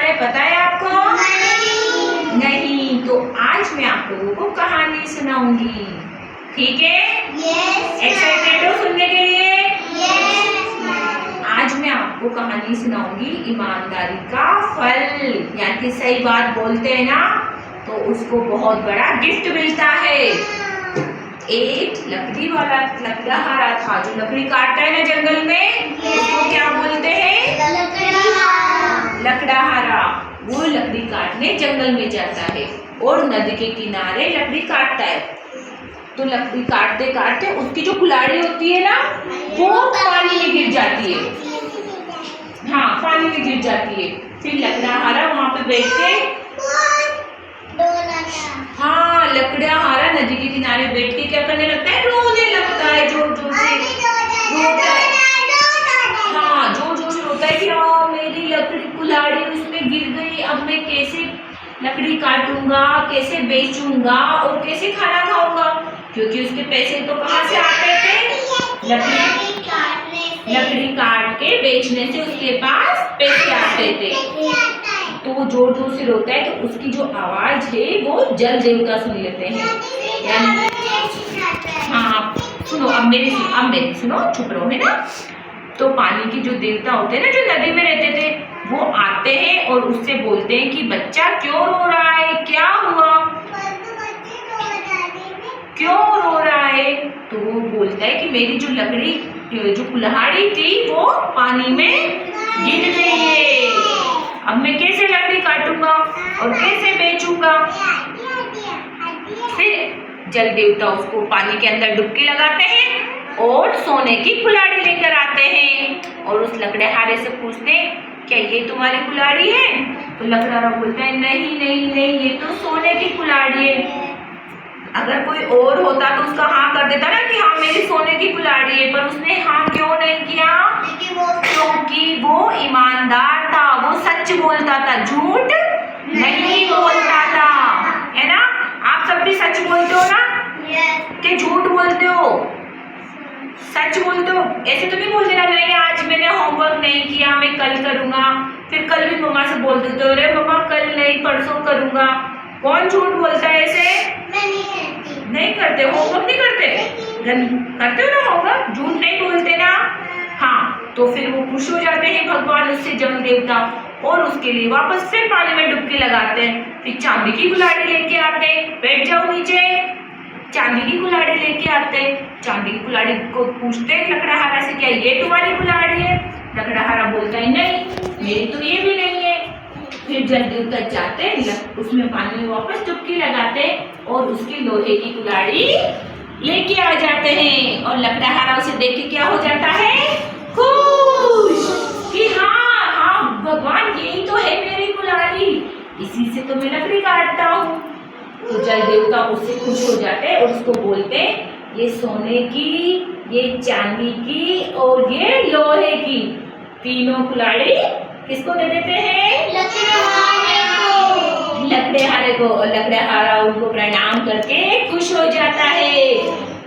है पता है आपको? नहीं। तो आज मैं आप लोगों को कहानी सुनाऊंगी, ठीक है? एक्साइटेड हो सुनने के लिए? आज मैं आपको कहानी सुनाऊंगी ईमानदारी का फल, यानी कि सही बात बोलते हैं ना तो उसको बहुत बड़ा गिफ्ट मिलता है। एक लकड़ी वाला लकड़हारा था जो लकड़ी काटता है ना जंगल में, उसको क्या बोलते हैं? लकड़हारा। वो लकड़ी काटने जंगल में जाता है और नदी के किनारे लकड़ी काटता है। तो लकड़ी काटते काटते उसकी जो कुल्हाड़ी होती है ना वो पानी में गिर जाती है। हाँ, पानी में गिर जाती है। फिर लकड़हारा वहां पे बैठ के हाँ, लकड़हारा नदी के किनारे बैठ के क्या करने लगता है? रोने लगता है, जोर जोर से रोता है। हाँ, जोर जोर से रोता है कि हाँ मेरी लकड़ी कुल्हाड़ी उसमें गिर गई, अब मैं कैसे लकड़ी काटूंगा, कैसे बेचूंगा और कैसे खाना खाऊंगा, क्योंकि उसके पैसे तो कहाँ से आते थे? लकड़ी काट के बेचने से उसके पास पैसे आते थे। तो वो जोर जोर से रोता है तो उसकी जो आवाज है वो जल देवता सुन लेते हैं। यानी हाँ सुनो, अब मेरी सुनो, चुप रहो, है ना? तो पानी की जो देवता होते हैं ना, जो नदी में रहते थे, वो आते हैं और उससे बोलते हैं कि बच्चा क्यों रो रहा है, क्या हुआ, क्यों रो रहा है? तो वो बोलता है कि मेरी जो लकड़ी जो कुल्हाड़ी थी वो पानी में गिर गई है, अब मैं कैसे लकड़ी काटूंगा और कैसे बेचूंगा? फिर जल देवता उसको पानी के अंदर डुबकी लगाते हैं और सोने की कुल्हाड़ी लेकर आते हैं और उस लकड़हारे से पूछते हैं क्या ये तुम्हारी कुल्हाड़ी है? तो लकड़हारा बोलता है नहीं नहीं नहीं, ये तो सोने की कुल्हाड़ी है। अगर कोई और होता तो उसका हाँ कर देता ना कि हाँ मेरी सोने की कुल्हाड़ी है, पर उसने हाँ क्यों नहीं किया? क्योंकि वो ईमानदार था, वो सच बोलता था, झूठ नहीं बोलता था, है ना? आप सब भी सच बोलते हो ना कि झूठ बोलते हो? सच बोलते हो, ऐसे तो नहीं बोलते ना नहीं आज मैंने होमवर्क नहीं किया, मैं कल करूंगा, फिर कल भी मम्मा से बोल देते हो अरे मम्मा कल नहीं परसों करूंगा। कौन झूठ बोलता है ऐसे? नहीं करते, होमवर्क नहीं करते, करते हो ना होमवर्क, झूठ नहीं बोलते ना। हाँ, तो फिर वो खुश हो जाते हैं भगवान उससे, जल देवता, और उसके लिए वापस फिर पानी में डुबकी लगाते हैं। फिर चांदी की कुल्हाड़ी लेके आते हैं, बैठ जाओ नीचे। चांदी की कुल्हाड़ी लेके आते हैं, चांदी की कुल्हाड़ी को पूछते हैं लकड़हारा से क्या ये तुम्हारी कुल्हाड़ी है? लकड़हारा बोलता है नहीं मेरी तो ये भी नहीं है। फिर जल देवता जाते हैं उसमें पानी में वापस डुबकी लगाते हैं और उसकी लोहे की कुल्हाड़ी लेके आ जाते हैं और लकड़हारा उसे देख के क्या हो जाता है? खुश कि हाँ हाँ भगवान यही तो है मेरी कुल्हाड़ी, इसी से तो मैं लकड़ी काटता हूँ। तो जल देवता उससे खुश हो जाते हैं और उसको बोलते हैं ये सोने की, ये चांदी की और ये लोहे की तीनों कुल्हाड़ी किसको दे देते हैं? लकड़हारे को। लकड़हारा उनको प्रणाम करके खुश हो जाता है।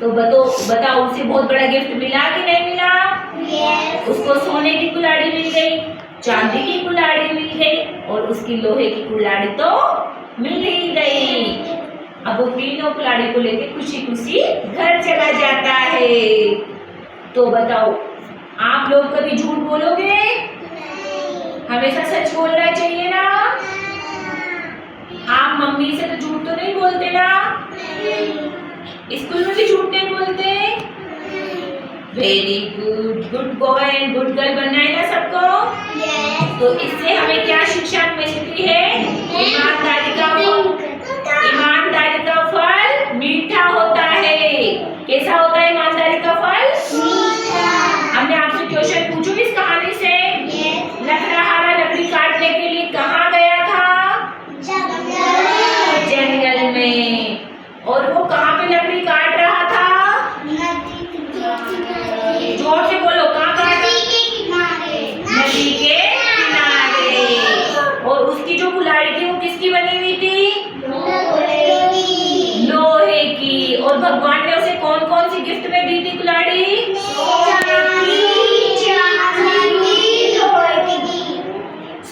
तो बताओ उसे बहुत बड़ा गिफ्ट मिला कि नहीं मिला? उसको सोने की कुल्हाड़ी मिल गई, चांदी की कुल्हाड़ी मिल गई और उसकी लोहे की कुल्हाड़ी तो मिल ही गई। अब वो तीनों कुल्हाड़ी को लेके खुशी खुशी घर चला जाता है। तो बताओ आप लोग कभी झूठ बोलोगे? हमेशा सच बोलना चाहिए ना। आप मम्मी से तो झूठ तो नहीं बोलते ना? स्कूल में भी झूठ नहीं बोलते? Very good, good boy and good girl बनना है ना सबको। तो इससे हमें क्या शिक्षा मिलती है? ईमानदारी का फल मीठा होता है। कैसा होता है ईमानदारी का फल? अब मैं आपसे क्वेश्चन पूछूं इस कहानी से। लकड़हारा लकड़ी काटने के लिए कहाँ गया था? जंगल में। और वो कहाँ पे लकड़ी काट रहा था? जोर से बोलो, कहाँ काट? नदी के किनारे। और उसकी जो कुल्हाड़ी थी वो किसकी बनी हुई थी? लोहे की। और भगवान ने उसे कौन कौन सी गिफ्ट में दी थी